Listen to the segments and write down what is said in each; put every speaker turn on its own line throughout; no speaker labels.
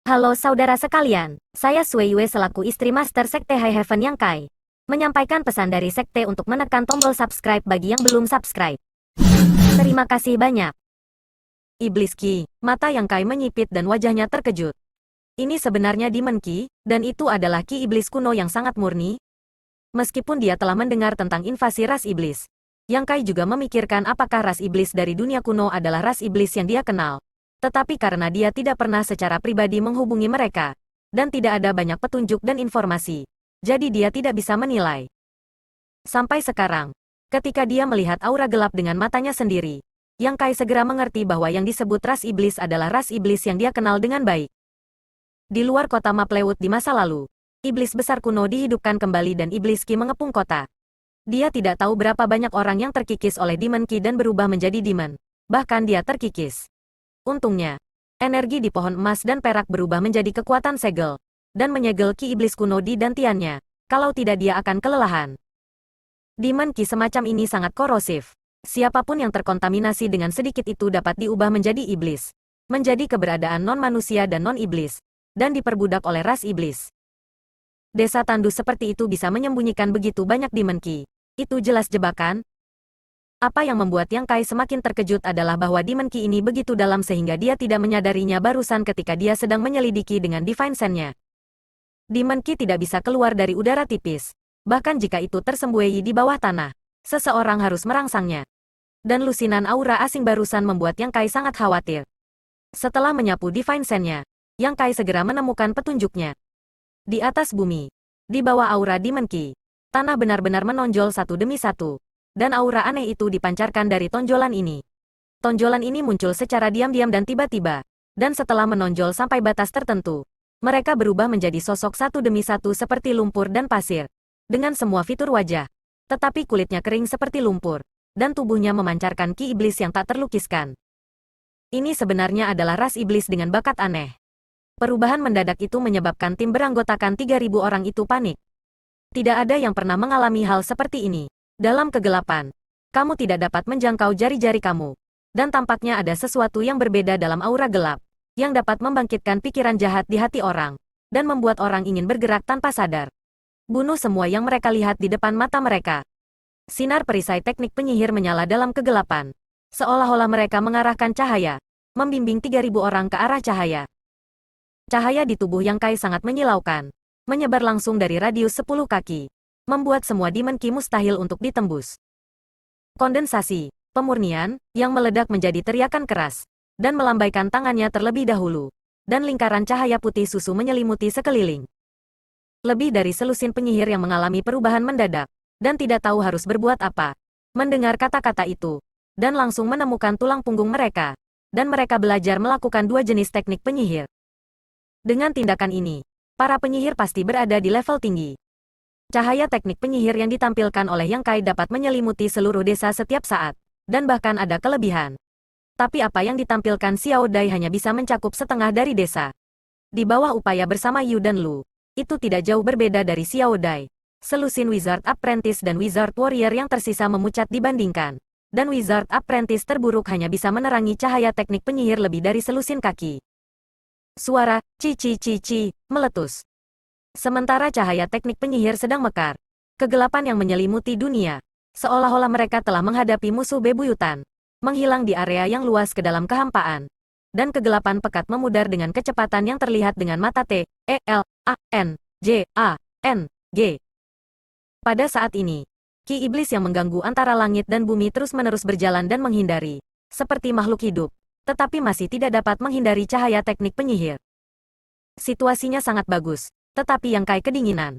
Halo saudara sekalian, saya Sui Yue selaku istri Master Sekte High Heaven Yang Kai. Menyampaikan pesan dari Sekte untuk menekan tombol subscribe bagi yang belum subscribe. Terima kasih banyak. Iblis Ki, mata Yang Kai menyipit dan wajahnya terkejut. Ini sebenarnya Demon Ki, dan itu adalah Ki Iblis kuno yang sangat murni. Meskipun dia telah mendengar tentang invasi ras iblis, Yang Kai juga memikirkan apakah ras iblis dari dunia kuno adalah ras iblis yang dia kenal. Tetapi karena dia tidak pernah secara pribadi menghubungi mereka, dan tidak ada banyak petunjuk dan informasi, jadi dia tidak bisa menilai. Sampai sekarang, ketika dia melihat aura gelap dengan matanya sendiri, Yang Kai segera mengerti bahwa yang disebut ras iblis adalah ras iblis yang dia kenal dengan baik. Di luar kota Maplewood di masa lalu, iblis besar kuno dihidupkan kembali dan iblis Ki mengepung kota. Dia tidak tahu berapa banyak orang yang terkikis oleh Demon Ki dan berubah menjadi demon. Bahkan dia terkikis. Untungnya, energi di pohon emas dan perak berubah menjadi kekuatan segel, dan menyegel Ki Iblis kuno di dantiannya, kalau tidak dia akan kelelahan. Demon Ki semacam ini sangat korosif. Siapapun yang terkontaminasi dengan sedikit itu dapat diubah menjadi iblis, menjadi keberadaan non-manusia dan non-iblis, dan diperbudak oleh ras iblis. Desa tandus seperti itu bisa menyembunyikan begitu banyak Demon Ki. Itu jelas jebakan. Apa yang membuat Yang Kai semakin terkejut adalah bahwa Demon Ki ini begitu dalam sehingga dia tidak menyadarinya barusan ketika dia sedang menyelidiki dengan Divine Sense-nya. Demon Ki tidak bisa keluar dari udara tipis. Bahkan jika itu tersembunyi di bawah tanah, seseorang harus merangsangnya. Dan lusinan aura asing barusan membuat Yang Kai sangat khawatir. Setelah menyapu Divine Sense-nya, Yang Kai segera menemukan petunjuknya. Di atas bumi, di bawah aura Demon Ki, tanah benar-benar menonjol satu demi satu. Dan aura aneh itu dipancarkan dari tonjolan ini. Tonjolan ini muncul secara diam-diam dan tiba-tiba. Dan setelah menonjol sampai batas tertentu, mereka berubah menjadi sosok satu demi satu seperti lumpur dan pasir. Dengan semua fitur wajah. Tetapi kulitnya kering seperti lumpur. Dan tubuhnya memancarkan ki iblis yang tak terlukiskan. Ini sebenarnya adalah ras iblis dengan bakat aneh. Perubahan mendadak itu menyebabkan tim beranggotakan 3.000 orang itu panik. Tidak ada yang pernah mengalami hal seperti ini. Dalam kegelapan, kamu tidak dapat menjangkau jari-jari kamu. Dan tampaknya ada sesuatu yang berbeda dalam aura gelap, yang dapat membangkitkan pikiran jahat di hati orang, dan membuat orang ingin bergerak tanpa sadar. Bunuh semua yang mereka lihat di depan mata mereka. Sinar perisai teknik penyihir menyala dalam kegelapan. Seolah-olah mereka mengarahkan cahaya, membimbing 3.000 orang ke arah cahaya. Cahaya di tubuh Yang Kai sangat menyilaukan, menyebar langsung dari radius 10 kaki. Membuat semua Demon Ki mustahil untuk ditembus. Kondensasi, pemurnian, yang meledak menjadi teriakan keras, dan melambaikan tangannya terlebih dahulu, dan lingkaran cahaya putih susu menyelimuti sekeliling. Lebih dari selusin penyihir yang mengalami perubahan mendadak, dan tidak tahu harus berbuat apa, mendengar kata-kata itu, dan langsung menemukan tulang punggung mereka, dan mereka belajar melakukan dua jenis teknik penyihir. Dengan tindakan ini, para penyihir pasti berada di level tinggi. Cahaya teknik penyihir yang ditampilkan oleh Yang Kai dapat menyelimuti seluruh desa setiap saat, dan bahkan ada kelebihan. Tapi apa yang ditampilkan Xiao Dai hanya bisa mencakup setengah dari desa. Di bawah upaya bersama Yu dan Lu, itu tidak jauh berbeda dari Xiao Dai. Selusin Wizard Apprentice dan Wizard Warrior yang tersisa memucat dibandingkan. Dan Wizard Apprentice terburuk hanya bisa menerangi cahaya teknik penyihir lebih dari selusin kaki. Suara, ci, meletus. Sementara cahaya teknik penyihir sedang mekar. Kegelapan yang menyelimuti dunia. Seolah-olah mereka telah menghadapi musuh bebuyutan. Menghilang di area yang luas ke dalam kehampaan. Dan kegelapan pekat memudar dengan kecepatan yang terlihat dengan mata T, E, L, A, N, J, A, N, G. Pada saat ini, ki iblis yang mengganggu antara langit dan bumi terus-menerus berjalan dan menghindari. Seperti makhluk hidup. Tetapi masih tidak dapat menghindari cahaya teknik penyihir. Situasinya sangat bagus. Tetapi Yang Kai kedinginan.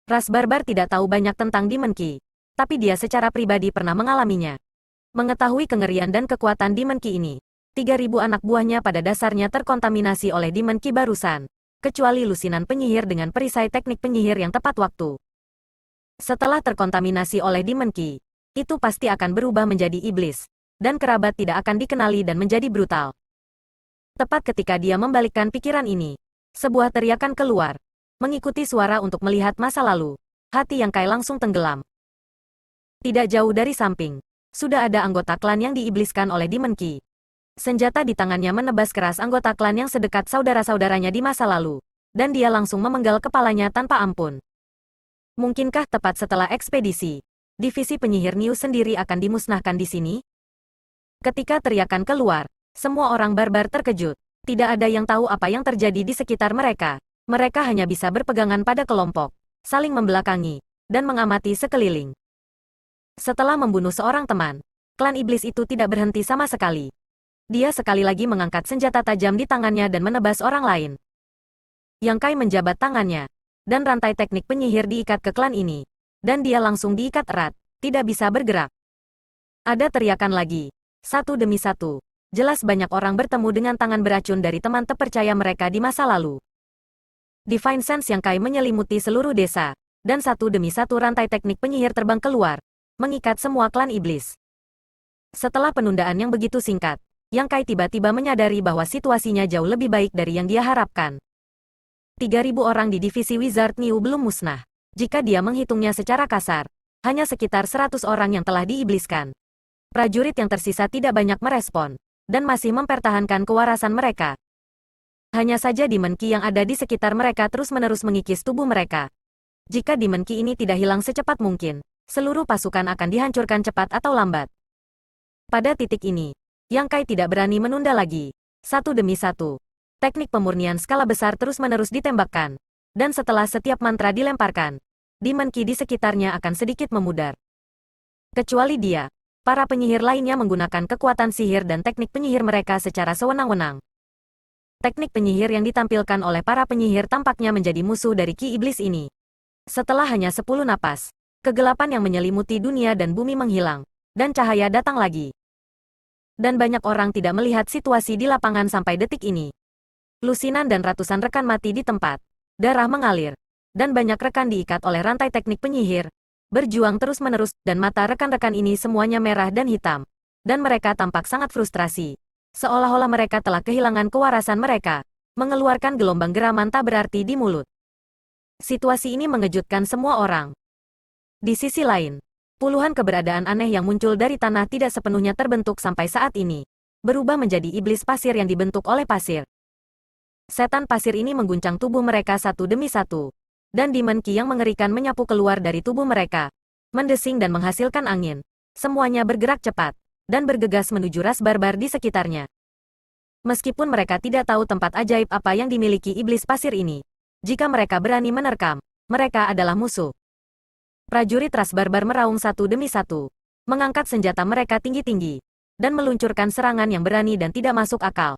Ras barbar tidak tahu banyak tentang Demon Ki. Tapi dia secara pribadi pernah mengalaminya. Mengetahui kengerian dan kekuatan Demon Ki ini, 3.000 anak buahnya pada dasarnya terkontaminasi oleh Demon Ki barusan. Kecuali lusinan penyihir dengan perisai teknik penyihir yang tepat waktu. Setelah terkontaminasi oleh Demon Ki, itu pasti akan berubah menjadi iblis. Dan kerabat tidak akan dikenali dan menjadi brutal. Tepat ketika dia membalikkan pikiran ini, sebuah teriakan keluar. Mengikuti suara untuk melihat masa lalu, hati Yang Kai langsung tenggelam. Tidak jauh dari samping, sudah ada anggota klan yang diibliskan oleh Demon Ki. Senjata di tangannya menebas keras anggota klan yang sedekat saudara-saudaranya di masa lalu, dan dia langsung memenggal kepalanya tanpa ampun. Mungkinkah tepat setelah ekspedisi, divisi penyihir Niu sendiri akan dimusnahkan di sini? Ketika teriakan keluar, semua orang barbar terkejut. Tidak ada yang tahu apa yang terjadi di sekitar mereka. Mereka hanya bisa berpegangan pada kelompok, saling membelakangi, dan mengamati sekeliling. Setelah membunuh seorang teman, klan iblis itu tidak berhenti sama sekali. Dia sekali lagi mengangkat senjata tajam di tangannya dan menebas orang lain. Yang Kai menjabat tangannya, dan rantai teknik penyihir diikat ke klan ini. Dan dia langsung diikat erat, tidak bisa bergerak. Ada teriakan lagi, satu demi satu. Jelas banyak orang bertemu dengan tangan beracun dari teman terpercaya mereka di masa lalu. Divine Sense yang Kai menyelimuti seluruh desa, dan satu demi satu rantai teknik penyihir terbang keluar, mengikat semua klan iblis. Setelah penundaan yang begitu singkat, Yang Kai tiba-tiba menyadari bahwa situasinya jauh lebih baik dari yang dia harapkan. 3.000 orang di divisi Wizard Niu belum musnah. Jika dia menghitungnya secara kasar, hanya sekitar 100 orang yang telah diibliskan. Prajurit yang tersisa tidak banyak merespon, dan masih mempertahankan kewarasan mereka. Hanya saja Demon Qi yang ada di sekitar mereka terus-menerus mengikis tubuh mereka. Jika Demon Qi ini tidak hilang secepat mungkin, seluruh pasukan akan dihancurkan cepat atau lambat. Pada titik ini, Yang Kai tidak berani menunda lagi. Satu demi satu, teknik pemurnian skala besar terus-menerus ditembakkan. Dan setelah setiap mantra dilemparkan, Demon Qi di sekitarnya akan sedikit memudar. Kecuali dia, para penyihir lainnya menggunakan kekuatan sihir dan teknik penyihir mereka secara sewenang-wenang. Teknik penyihir yang ditampilkan oleh para penyihir tampaknya menjadi musuh dari Qi Iblis ini. Setelah hanya 10 napas, kegelapan yang menyelimuti dunia dan bumi menghilang, dan cahaya datang lagi. Dan banyak orang tidak melihat situasi di lapangan sampai detik ini. Lusinan dan ratusan rekan mati di tempat. Darah mengalir. Dan banyak rekan diikat oleh rantai teknik penyihir. Berjuang terus-menerus, dan mata rekan-rekan ini semuanya merah dan hitam. Dan mereka tampak sangat frustrasi. Seolah-olah mereka telah kehilangan kewarasan mereka. Mengeluarkan gelombang geraman tak berarti di mulut. Situasi ini mengejutkan semua orang. Di sisi lain, puluhan keberadaan aneh yang muncul dari tanah tidak sepenuhnya terbentuk sampai saat ini. Berubah menjadi iblis pasir yang dibentuk oleh pasir. Setan pasir ini mengguncang tubuh mereka satu demi satu. Dan Demon Qi yang mengerikan menyapu keluar dari tubuh mereka. Mendesing dan menghasilkan angin. Semuanya bergerak cepat. Dan bergegas menuju ras barbar di sekitarnya. Meskipun mereka tidak tahu tempat ajaib apa yang dimiliki iblis pasir ini. Jika mereka berani menerkam, mereka adalah musuh. Prajurit ras barbar meraung satu demi satu, mengangkat senjata mereka tinggi-tinggi, dan meluncurkan serangan yang berani dan tidak masuk akal.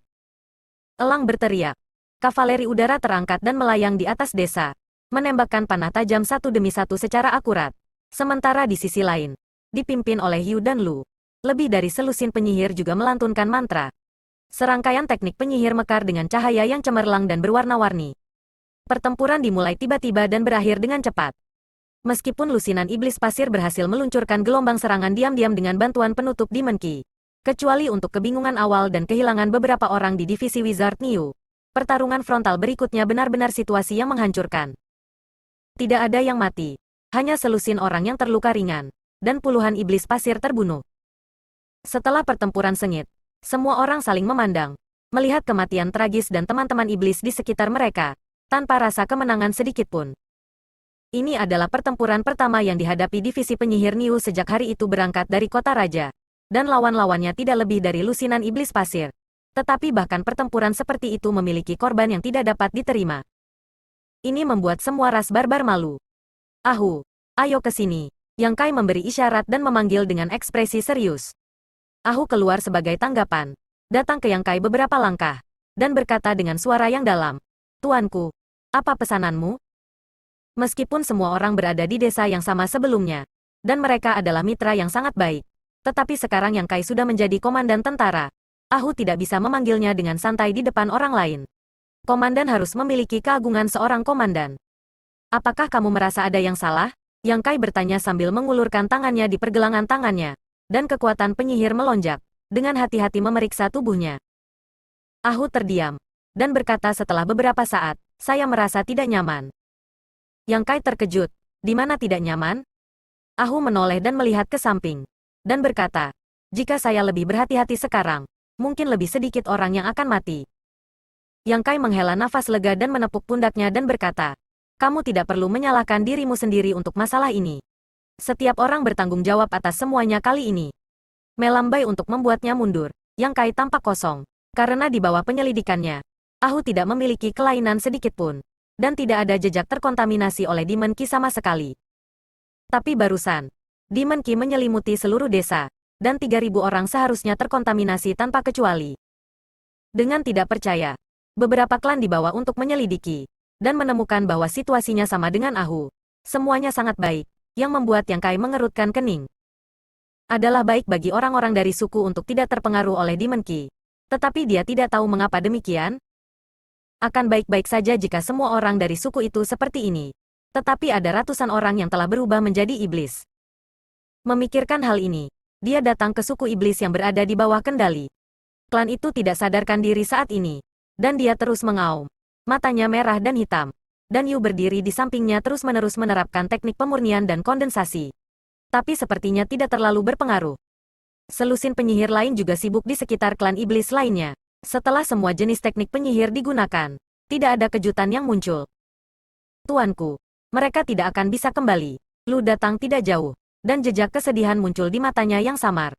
Elang berteriak. Kavaleri udara terangkat dan melayang di atas desa, menembakkan panah tajam satu demi satu secara akurat. Sementara di sisi lain, dipimpin oleh Yu dan Lu, lebih dari selusin penyihir juga melantunkan mantra. Serangkaian teknik penyihir mekar dengan cahaya yang cemerlang dan berwarna-warni. Pertempuran dimulai tiba-tiba dan berakhir dengan cepat. Meskipun lusinan iblis pasir berhasil meluncurkan gelombang serangan diam-diam dengan bantuan penutup Demon Qi, kecuali untuk kebingungan awal dan kehilangan beberapa orang di divisi Wizard Niu, pertarungan frontal berikutnya benar-benar situasi yang menghancurkan. Tidak ada yang mati, hanya selusin orang yang terluka ringan, dan puluhan iblis pasir terbunuh. Setelah pertempuran sengit, semua orang saling memandang, melihat kematian tragis dan teman-teman iblis di sekitar mereka, tanpa rasa kemenangan sedikit pun. Ini adalah pertempuran pertama yang dihadapi divisi penyihir Niu sejak hari itu berangkat dari kota raja. Dan lawan-lawannya tidak lebih dari lusinan iblis pasir. Tetapi bahkan pertempuran seperti itu memiliki korban yang tidak dapat diterima. Ini membuat semua ras barbar malu. Ahu, ayo ke sini. Yang Kai memberi isyarat dan memanggil dengan ekspresi serius. Ahu keluar sebagai tanggapan. Datang ke Yang Kai beberapa langkah. Dan berkata dengan suara yang dalam. Tuanku, apa pesananmu? Meskipun semua orang berada di desa yang sama sebelumnya, dan mereka adalah mitra yang sangat baik, tetapi sekarang Yang Kai sudah menjadi komandan tentara. Ahu tidak bisa memanggilnya dengan santai di depan orang lain. Komandan harus memiliki keagungan seorang komandan. Apakah kamu merasa ada yang salah? Yang Kai bertanya sambil mengulurkan tangannya di pergelangan tangannya, dan kekuatan penyihir melonjak, dengan hati-hati memeriksa tubuhnya. Ahu terdiam, dan berkata setelah beberapa saat, saya merasa tidak nyaman. Yang Kai terkejut, di mana tidak nyaman? Ahu menoleh dan melihat ke samping, dan berkata, jika saya lebih berhati-hati sekarang, mungkin lebih sedikit orang yang akan mati. Yang Kai menghela nafas lega dan menepuk pundaknya dan berkata, kamu tidak perlu menyalahkan dirimu sendiri untuk masalah ini. Setiap orang bertanggung jawab atas semuanya kali ini. Melambai untuk membuatnya mundur. Yang Kai tampak kosong. Karena di bawah penyelidikannya, Ahu tidak memiliki kelainan sedikitpun. Dan tidak ada jejak terkontaminasi oleh Demon Qi sama sekali. Tapi barusan, Demon Qi menyelimuti seluruh desa. Dan 3.000 orang seharusnya terkontaminasi tanpa kecuali. Dengan tidak percaya, beberapa klan dibawa untuk menyelidiki. Dan menemukan bahwa situasinya sama dengan Ahu. Semuanya sangat baik, yang membuat Yang Kai mengerutkan kening. Adalah baik bagi orang-orang dari suku untuk tidak terpengaruh oleh Demon Qi. Tetapi dia tidak tahu mengapa demikian. Akan baik-baik saja jika semua orang dari suku itu seperti ini. Tetapi ada ratusan orang yang telah berubah menjadi iblis. Memikirkan hal ini, dia datang ke suku iblis yang berada di bawah kendali. Klan itu tidak sadarkan diri saat ini. Dan dia terus mengaum. Matanya merah dan hitam. Dan Yu berdiri di sampingnya terus-menerus menerapkan teknik pemurnian dan kondensasi. Tapi sepertinya tidak terlalu berpengaruh. Selusin penyihir lain juga sibuk di sekitar klan iblis lainnya. Setelah semua jenis teknik penyihir digunakan, tidak ada kejutan yang muncul. Tuanku, mereka tidak akan bisa kembali. Lu datang tidak jauh, dan jejak kesedihan muncul di matanya yang samar.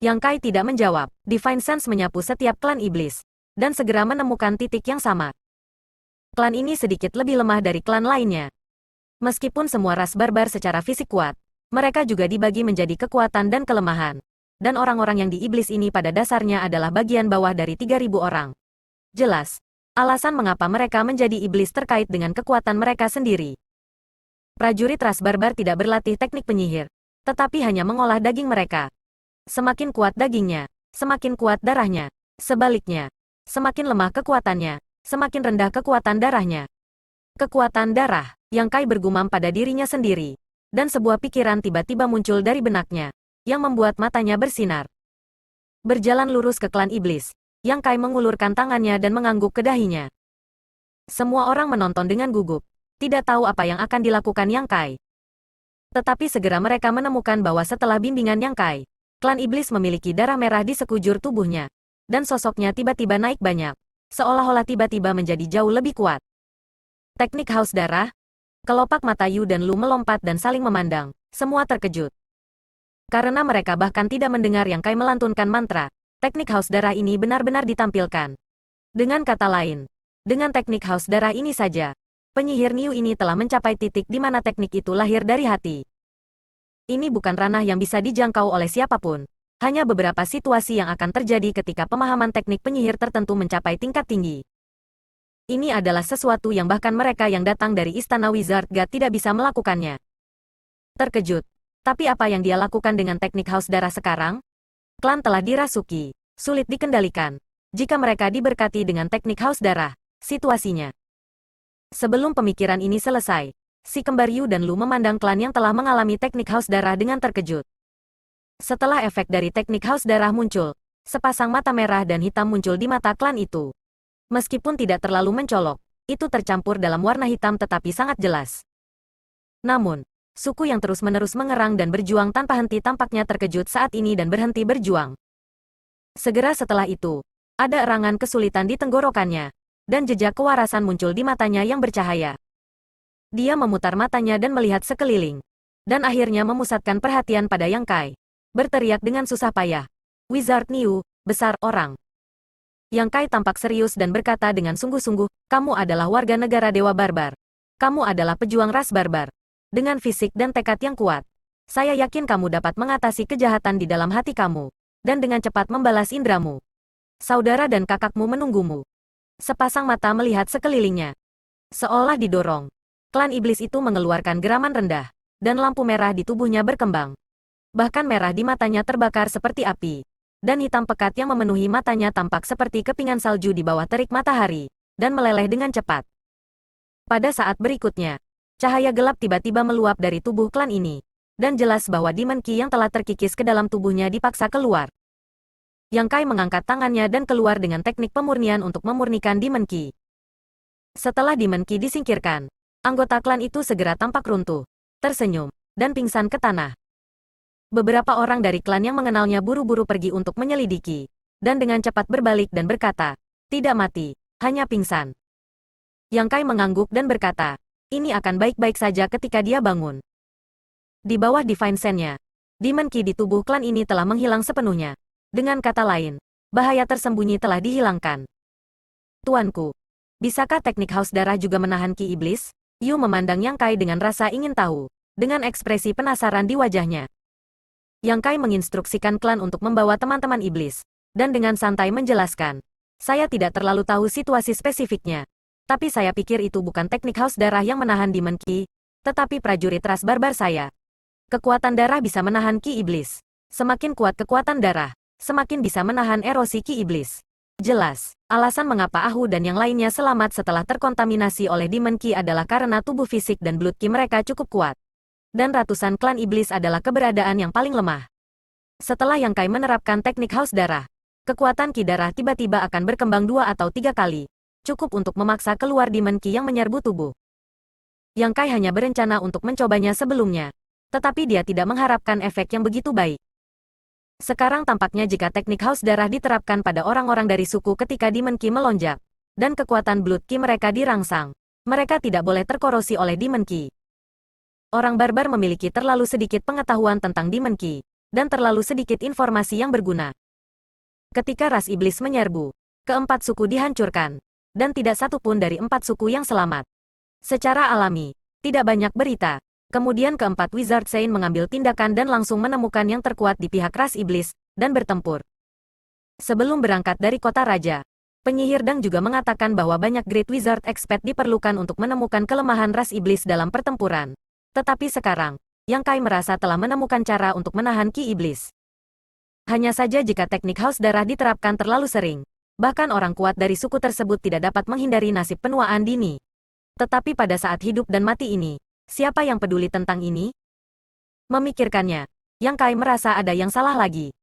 Yang Kai tidak menjawab. Divine Sense menyapu setiap klan iblis, dan segera menemukan titik yang sama. Klan ini sedikit lebih lemah dari klan lainnya. Meskipun semua ras barbar secara fisik kuat, mereka juga dibagi menjadi kekuatan dan kelemahan. Dan orang-orang yang di iblis ini pada dasarnya adalah bagian bawah dari 3.000 orang. Jelas, alasan mengapa mereka menjadi iblis terkait dengan kekuatan mereka sendiri. Prajurit ras barbar tidak berlatih teknik penyihir, tetapi hanya mengolah daging mereka. Semakin kuat dagingnya, semakin kuat darahnya. Sebaliknya, semakin lemah kekuatannya, semakin rendah kekuatan darahnya. Kekuatan darah, Yang Kai bergumam pada dirinya sendiri. Dan sebuah pikiran tiba-tiba muncul dari benaknya, yang membuat matanya bersinar. Berjalan lurus ke klan iblis, Yang Kai mengulurkan tangannya dan mengangguk ke dahinya. Semua orang menonton dengan gugup, tidak tahu apa yang akan dilakukan Yang Kai. Tetapi segera mereka menemukan bahwa setelah bimbingan Yang Kai, klan iblis memiliki darah merah di sekujur tubuhnya. Dan sosoknya tiba-tiba naik banyak, seolah-olah tiba-tiba menjadi jauh lebih kuat. Teknik haus darah. Kelopak mata Yu dan Lu melompat dan saling memandang, semua terkejut. Karena mereka bahkan tidak mendengar Yang Kai melantunkan mantra, teknik haus darah ini benar-benar ditampilkan. Dengan kata lain, dengan teknik haus darah ini saja, penyihir Niu ini telah mencapai titik di mana teknik itu lahir dari hati. Ini bukan ranah yang bisa dijangkau oleh siapapun. Hanya beberapa situasi yang akan terjadi ketika pemahaman teknik penyihir tertentu mencapai tingkat tinggi. Ini adalah sesuatu yang bahkan mereka yang datang dari Istana Wizard God tidak bisa melakukannya. Terkejut. Tapi apa yang dia lakukan dengan teknik haus darah sekarang? Klan telah dirasuki, sulit dikendalikan. Jika mereka diberkati dengan teknik haus darah, situasinya. Sebelum pemikiran ini selesai, si kembar Yu dan Lu memandang klan yang telah mengalami teknik haus darah dengan terkejut. Setelah efek dari teknik haus darah muncul, sepasang mata merah dan hitam muncul di mata klan itu. Meskipun tidak terlalu mencolok, itu tercampur dalam warna hitam tetapi sangat jelas. Namun, suku yang terus-menerus mengerang dan berjuang tanpa henti tampaknya terkejut saat ini dan berhenti berjuang. Segera setelah itu, ada erangan kesulitan di tenggorokannya, dan jejak kewarasan muncul di matanya yang bercahaya. Dia memutar matanya dan melihat sekeliling, dan akhirnya memusatkan perhatian pada Yang Kai. Berteriak dengan susah payah, "Wizard Niu, besar orang." Yang Kai tampak serius dan berkata dengan sungguh-sungguh, "Kamu adalah warga negara Dewa Barbar. Kamu adalah pejuang ras barbar. Dengan fisik dan tekad yang kuat, saya yakin kamu dapat mengatasi kejahatan di dalam hati kamu, dan dengan cepat membalas indramu. Saudara dan kakakmu menunggumu." Sepasang mata melihat sekelilingnya. Seolah didorong, klan iblis itu mengeluarkan geraman rendah, dan lampu merah di tubuhnya berkembang. Bahkan merah di matanya terbakar seperti api. Dan hitam pekat yang memenuhi matanya tampak seperti kepingan salju di bawah terik matahari, dan meleleh dengan cepat. Pada saat berikutnya, cahaya gelap tiba-tiba meluap dari tubuh klan ini, dan jelas bahwa Demon Qi yang telah terkikis ke dalam tubuhnya dipaksa keluar. Yang Kai mengangkat tangannya dan keluar dengan teknik pemurnian untuk memurnikan Demon Qi. Setelah Demon Qi disingkirkan, anggota klan itu segera tampak runtuh, tersenyum, dan pingsan ke tanah. Beberapa orang dari klan yang mengenalnya buru-buru pergi untuk menyelidiki, dan dengan cepat berbalik dan berkata, "Tidak mati, hanya pingsan." Yang Kai mengangguk dan berkata, "Ini akan baik-baik saja ketika dia bangun." Di bawah Divine Sense-nya, Demon Ki di tubuh klan ini telah menghilang sepenuhnya. Dengan kata lain, bahaya tersembunyi telah dihilangkan. "Tuanku, bisakah teknik haus darah juga menahan Ki Iblis?" Yu memandang Yang Kai dengan rasa ingin tahu, dengan ekspresi penasaran di wajahnya. Yang Kai menginstruksikan klan untuk membawa teman-teman iblis, dan dengan santai menjelaskan, "Saya tidak terlalu tahu situasi spesifiknya, tapi saya pikir itu bukan teknik haus darah yang menahan Demon Ki, tetapi prajurit ras barbar saya. Kekuatan darah bisa menahan Ki Iblis. Semakin kuat kekuatan darah, semakin bisa menahan erosi Ki Iblis." Jelas, alasan mengapa Ahu dan yang lainnya selamat setelah terkontaminasi oleh Demon Ki adalah karena tubuh fisik dan blood Ki mereka cukup kuat. Dan ratusan klan iblis adalah keberadaan yang paling lemah. Setelah Yang Kai menerapkan teknik haus darah, kekuatan Ki darah tiba-tiba akan berkembang 2 atau 3 kali, cukup untuk memaksa keluar Demon Ki yang menyerbu tubuh. Yang Kai hanya berencana untuk mencobanya sebelumnya, tetapi dia tidak mengharapkan efek yang begitu baik. Sekarang tampaknya jika teknik haus darah diterapkan pada orang-orang dari suku ketika Demon Ki melonjak, dan kekuatan blood Ki mereka dirangsang, mereka tidak boleh terkorosi oleh Demon Ki. Orang barbar memiliki terlalu sedikit pengetahuan tentang Demon Ki, dan terlalu sedikit informasi yang berguna. Ketika ras iblis menyerbu, keempat suku dihancurkan, dan tidak satu pun dari 4 suku yang selamat. Secara alami, tidak banyak berita. Kemudian keempat Wizard Saint mengambil tindakan dan langsung menemukan yang terkuat di pihak ras iblis, dan bertempur. Sebelum berangkat dari kota raja, penyihir Dang juga mengatakan bahwa banyak Great Wizard Expert diperlukan untuk menemukan kelemahan ras iblis dalam pertempuran. Tetapi sekarang, Yang Kai merasa telah menemukan cara untuk menahan Ki Iblis. Hanya saja jika teknik haus darah diterapkan terlalu sering, bahkan orang kuat dari suku tersebut tidak dapat menghindari nasib penuaan dini. Tetapi pada saat hidup dan mati ini, siapa yang peduli tentang ini? Memikirkannya, Yang Kai merasa ada yang salah lagi.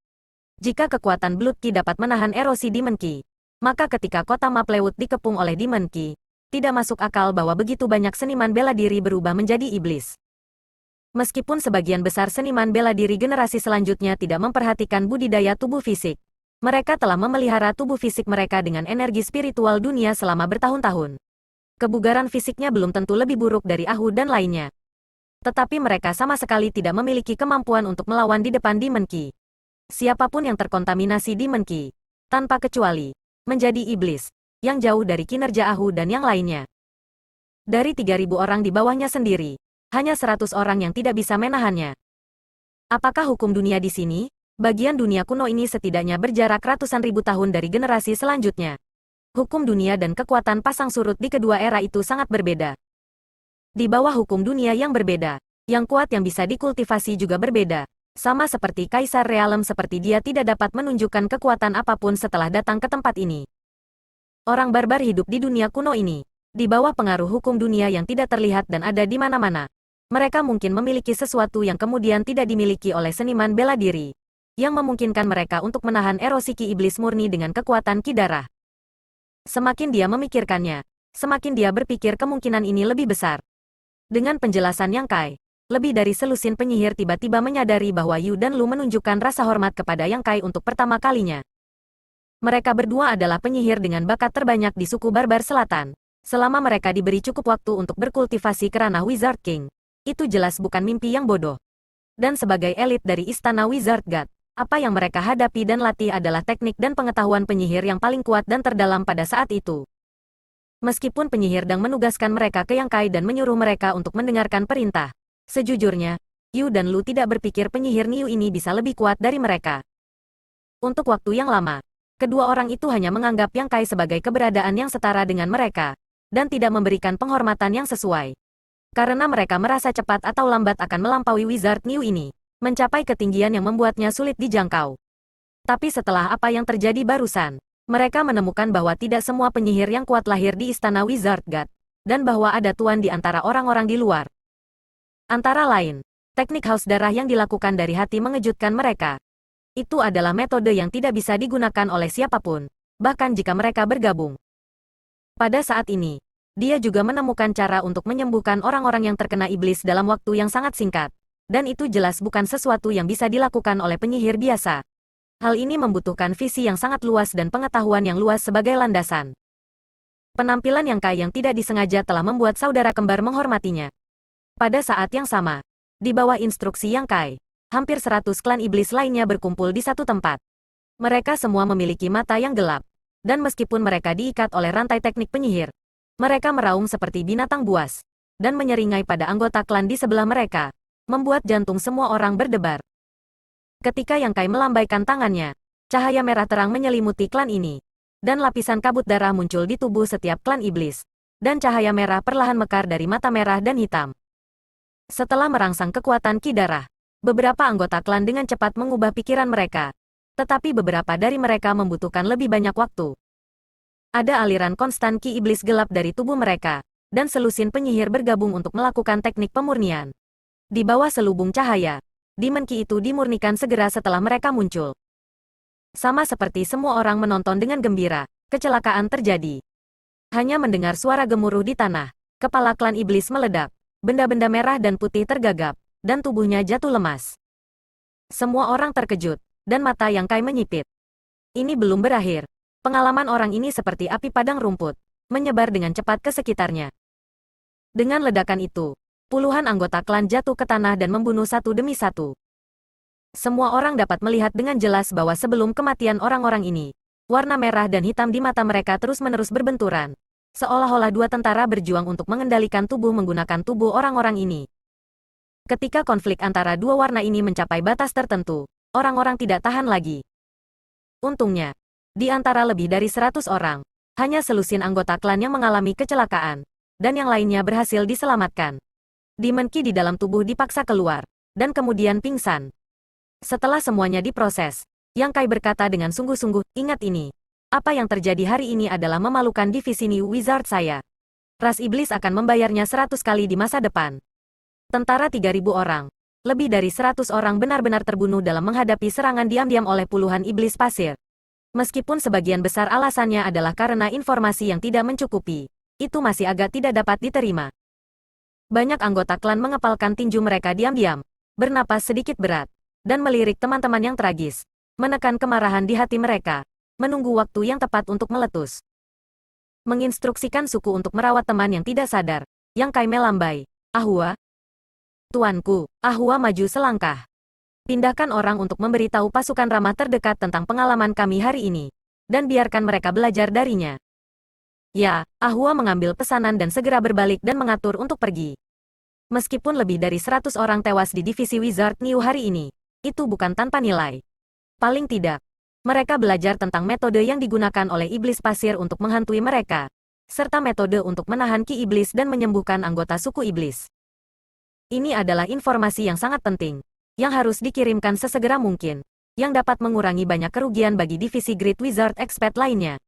Jika kekuatan Blood Ki dapat menahan erosi Demon Ki, maka ketika kota Maplewood dikepung oleh Demon Ki, tidak masuk akal bahwa begitu banyak seniman bela diri berubah menjadi iblis. Meskipun sebagian besar seniman bela diri generasi selanjutnya tidak memperhatikan budidaya tubuh fisik, mereka telah memelihara tubuh fisik mereka dengan energi spiritual dunia selama bertahun-tahun. Kebugaran fisiknya belum tentu lebih buruk dari Ahu dan lainnya. Tetapi mereka sama sekali tidak memiliki kemampuan untuk melawan di depan Demon Ki. Siapapun yang terkontaminasi Demon Ki, tanpa kecuali, menjadi iblis, yang jauh dari kinerja Ahu dan yang lainnya. Dari 3.000 orang di bawahnya sendiri, hanya 100 orang yang tidak bisa menahannya. Apakah hukum dunia di sini? Bagian dunia kuno ini setidaknya berjarak ratusan ribu tahun dari generasi selanjutnya. Hukum dunia dan kekuatan pasang surut di kedua era itu sangat berbeda. Di bawah hukum dunia yang berbeda, yang kuat yang bisa dikultivasi juga berbeda. Sama seperti Kaisar Realem seperti dia tidak dapat menunjukkan kekuatan apapun setelah datang ke tempat ini. Orang barbar hidup di dunia kuno ini, di bawah pengaruh hukum dunia yang tidak terlihat dan ada di mana-mana. Mereka mungkin memiliki sesuatu yang kemudian tidak dimiliki oleh seniman bela diri, yang memungkinkan mereka untuk menahan erosi Ki Iblis murni dengan kekuatan Ki darah. Semakin dia memikirkannya, semakin dia berpikir kemungkinan ini lebih besar. Dengan penjelasan Yang Kai, lebih dari selusin penyihir tiba-tiba menyadari bahwa Yu dan Lu menunjukkan rasa hormat kepada Yang Kai untuk pertama kalinya. Mereka berdua adalah penyihir dengan bakat terbanyak di suku barbar selatan. Selama mereka diberi cukup waktu untuk berkultivasi ke ranah Wizard King, itu jelas bukan mimpi yang bodoh. Dan sebagai elit dari Istana Wizard God, apa yang mereka hadapi dan latih adalah teknik dan pengetahuan penyihir yang paling kuat dan terdalam pada saat itu. Meskipun penyihir Dang menugaskan mereka ke Yang Kai dan menyuruh mereka untuk mendengarkan perintah, sejujurnya, Yu dan Lu tidak berpikir penyihir Niu ini bisa lebih kuat dari mereka. Untuk waktu yang lama, kedua orang itu hanya menganggap Yang Kai sebagai keberadaan yang setara dengan mereka, dan tidak memberikan penghormatan yang sesuai. Karena mereka merasa cepat atau lambat akan melampaui Wizard Niu ini, mencapai ketinggian yang membuatnya sulit dijangkau. Tapi setelah apa yang terjadi barusan, mereka menemukan bahwa tidak semua penyihir yang kuat lahir di Istana Wizard God, dan bahwa ada tuan di antara orang-orang di luar. Antara lain, teknik haus darah yang dilakukan dari hati mengejutkan mereka. Itu adalah metode yang tidak bisa digunakan oleh siapapun, bahkan jika mereka bergabung. Pada saat ini, dia juga menemukan cara untuk menyembuhkan orang-orang yang terkena iblis dalam waktu yang sangat singkat. Dan itu jelas bukan sesuatu yang bisa dilakukan oleh penyihir biasa. Hal ini membutuhkan visi yang sangat luas dan pengetahuan yang luas sebagai landasan. Penampilan Yang Kai yang tidak disengaja telah membuat saudara kembar menghormatinya. Pada saat yang sama, di bawah instruksi Yang Kai, hampir 100 klan iblis lainnya berkumpul di satu tempat. Mereka semua memiliki mata yang gelap, dan meskipun mereka diikat oleh rantai teknik penyihir, mereka meraung seperti binatang buas, dan menyeringai pada anggota klan di sebelah mereka, membuat jantung semua orang berdebar. Ketika Yang Kai melambaikan tangannya, cahaya merah terang menyelimuti klan ini, dan lapisan kabut darah muncul di tubuh setiap klan iblis, dan cahaya merah perlahan mekar dari mata merah dan hitam. Setelah merangsang kekuatan ki darah, beberapa anggota klan dengan cepat mengubah pikiran mereka, tetapi beberapa dari mereka membutuhkan lebih banyak waktu. Ada aliran konstan ki iblis gelap dari tubuh mereka, dan selusin penyihir bergabung untuk melakukan teknik pemurnian. Di bawah selubung cahaya, Demon Ki itu dimurnikan segera setelah mereka muncul. Sama seperti semua orang menonton dengan gembira, kecelakaan terjadi. Hanya mendengar suara gemuruh di tanah, kepala klan iblis meledak, benda-benda merah dan putih tergagap, dan tubuhnya jatuh lemas. Semua orang terkejut, dan mata Yang Kai menyipit. Ini belum berakhir. Pengalaman orang ini seperti api padang rumput, menyebar dengan cepat ke sekitarnya. Dengan ledakan itu, puluhan anggota klan jatuh ke tanah dan membunuh satu demi satu. Semua orang dapat melihat dengan jelas bahwa sebelum kematian orang-orang ini, warna merah dan hitam di mata mereka terus-menerus berbenturan, seolah-olah dua tentara berjuang untuk mengendalikan tubuh menggunakan tubuh orang-orang ini. Ketika konflik antara dua warna ini mencapai batas tertentu, orang-orang tidak tahan lagi. Untungnya, di antara lebih dari 100 orang, hanya selusin anggota klan yang mengalami kecelakaan, dan yang lainnya berhasil diselamatkan. Demon Ki di dalam tubuh dipaksa keluar, dan kemudian pingsan. Setelah semuanya diproses, Yang Kai berkata dengan sungguh-sungguh, ingat ini. Apa yang terjadi hari ini adalah memalukan divisi New Wizard saya. Ras iblis akan membayarnya 100 kali di masa depan. Tentara 3.000 orang, lebih dari 100 orang benar-benar terbunuh dalam menghadapi serangan diam-diam oleh puluhan iblis pasir. Meskipun sebagian besar alasannya adalah karena informasi yang tidak mencukupi, itu masih agak tidak dapat diterima. Banyak anggota klan mengepalkan tinju mereka diam-diam, bernapas sedikit berat, dan melirik teman-teman yang tragis, menekan kemarahan di hati mereka, menunggu waktu yang tepat untuk meletus. Menginstruksikan suku untuk merawat teman yang tidak sadar, Yang Kai melambai. Ahua? Tuanku, Ahua maju selangkah. Pindahkan orang untuk memberitahu pasukan ramah terdekat tentang pengalaman kami hari ini, dan biarkan mereka belajar darinya. Ya, Ahua mengambil pesanan dan segera berbalik dan mengatur untuk pergi. Meskipun lebih dari 100 orang tewas di divisi Wizard New hari ini, itu bukan tanpa nilai. Paling tidak, mereka belajar tentang metode yang digunakan oleh iblis pasir untuk menghantui mereka, serta metode untuk menahan ki iblis dan menyembuhkan anggota suku iblis. Ini adalah informasi yang sangat penting, yang harus dikirimkan sesegera mungkin, yang dapat mengurangi banyak kerugian bagi divisi Great Wizard Expert lainnya.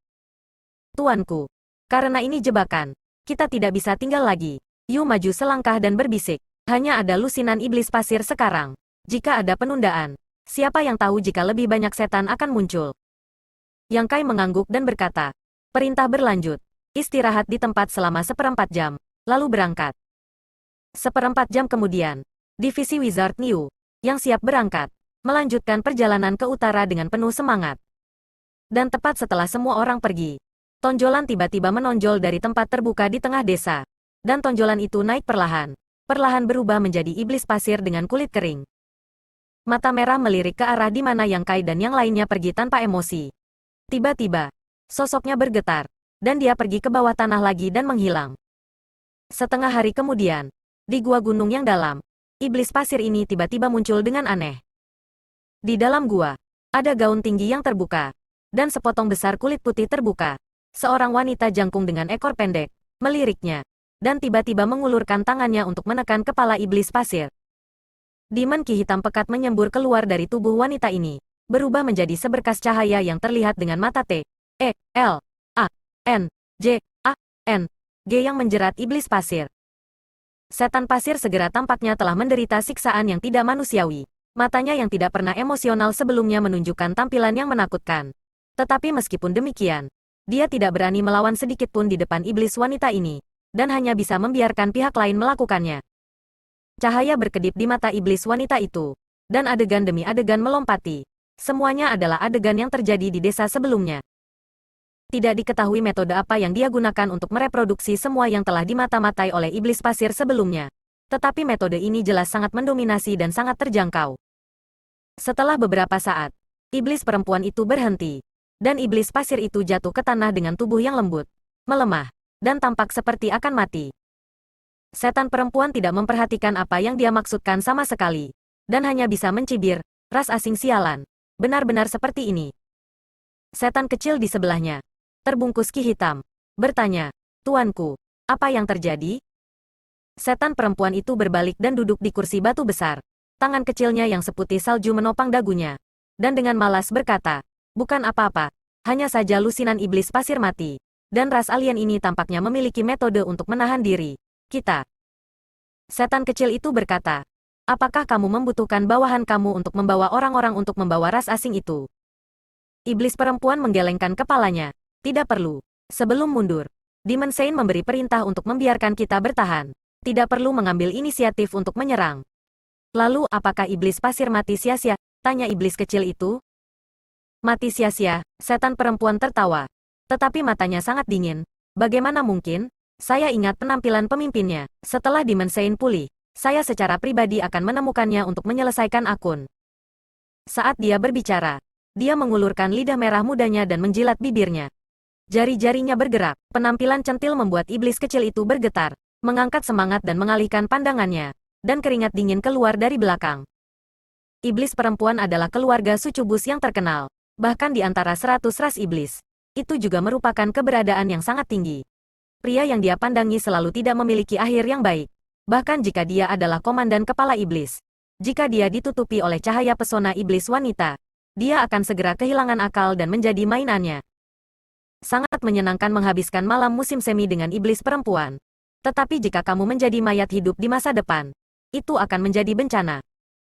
Tuanku, karena ini jebakan, kita tidak bisa tinggal lagi. Yu maju selangkah dan berbisik, hanya ada lusinan iblis pasir sekarang. Jika ada penundaan, siapa yang tahu jika lebih banyak setan akan muncul? Yang Kai mengangguk dan berkata, perintah berlanjut, istirahat di tempat selama 1/4 jam, lalu berangkat. 1/4 jam kemudian, divisi Wizard New, yang siap berangkat, melanjutkan perjalanan ke utara dengan penuh semangat. Dan tepat setelah semua orang pergi, tonjolan tiba-tiba menonjol dari tempat terbuka di tengah desa. Dan tonjolan itu naik perlahan berubah menjadi iblis pasir dengan kulit kering. Mata merah melirik ke arah di mana Yang Kai dan yang lainnya pergi tanpa emosi. Tiba-tiba, sosoknya bergetar, dan dia pergi ke bawah tanah lagi dan menghilang. Setengah hari kemudian, di gua gunung yang dalam, iblis pasir ini tiba-tiba muncul dengan aneh. Di dalam gua, ada gaun tinggi yang terbuka, dan sepotong besar kulit putih terbuka. Seorang wanita jangkung dengan ekor pendek, meliriknya, dan tiba-tiba mengulurkan tangannya untuk menekan kepala iblis pasir. Demon Ki hitam pekat menyembur keluar dari tubuh wanita ini, berubah menjadi seberkas cahaya yang terlihat dengan mata T, E, L, A, N, J, A, N, G yang menjerat iblis pasir. Setan pasir segera tampaknya telah menderita siksaan yang tidak manusiawi. Matanya yang tidak pernah emosional sebelumnya menunjukkan tampilan yang menakutkan. Tetapi meskipun demikian, dia tidak berani melawan sedikit pun di depan iblis wanita ini, dan hanya bisa membiarkan pihak lain melakukannya. Cahaya berkedip di mata iblis wanita itu, dan adegan demi adegan melompati. Semuanya adalah adegan yang terjadi di desa sebelumnya. Tidak diketahui metode apa yang dia gunakan untuk mereproduksi semua yang telah dimata-matai oleh iblis pasir sebelumnya. Tetapi metode ini jelas sangat mendominasi dan sangat terjangkau. Setelah beberapa saat, iblis perempuan itu berhenti. Dan iblis pasir itu jatuh ke tanah dengan tubuh yang lembut, melemah, dan tampak seperti akan mati. Setan perempuan tidak memperhatikan apa yang dia maksudkan sama sekali. Dan hanya bisa mencibir, ras asing sialan. Benar-benar seperti ini. Setan kecil di sebelahnya, terbungkus ki hitam, bertanya, "Tuanku, apa yang terjadi?" Setan perempuan itu berbalik dan duduk di kursi batu besar. Tangan kecilnya yang seputih salju menopang dagunya. Dan dengan malas berkata, "Bukan apa-apa, hanya saja lusinan iblis pasir mati. Dan ras alien ini tampaknya memiliki metode untuk menahan diri. Kita." Setan kecil itu berkata, "Apakah kamu membutuhkan bawahan kamu untuk membawa orang-orang untuk membawa ras asing itu?" Iblis perempuan menggelengkan kepalanya. "Tidak perlu. Sebelum mundur, Demon Saint memberi perintah untuk membiarkan kita bertahan. Tidak perlu mengambil inisiatif untuk menyerang." "Lalu apakah iblis pasir mati sia-sia?" tanya iblis kecil itu. "Mati sia-sia," setan perempuan tertawa. Tetapi matanya sangat dingin. "Bagaimana mungkin? Saya ingat penampilan pemimpinnya. Setelah Demon Saint pulih, saya secara pribadi akan menemukannya untuk menyelesaikan akun." Saat dia berbicara, dia mengulurkan lidah merah mudanya dan menjilat bibirnya. Jari-jarinya bergerak. Penampilan centil membuat iblis kecil itu bergetar, mengangkat semangat dan mengalihkan pandangannya. Dan keringat dingin keluar dari belakang. Iblis perempuan adalah keluarga sucubus yang terkenal. Bahkan di antara 100 ras iblis, itu juga merupakan keberadaan yang sangat tinggi. Pria yang dia pandangi selalu tidak memiliki akhir yang baik. Bahkan jika dia adalah komandan kepala iblis. Jika dia ditutupi oleh cahaya pesona iblis wanita, dia akan segera kehilangan akal dan menjadi mainannya. Sangat menyenangkan menghabiskan malam musim semi dengan iblis perempuan. Tetapi jika kamu menjadi mayat hidup di masa depan, itu akan menjadi bencana.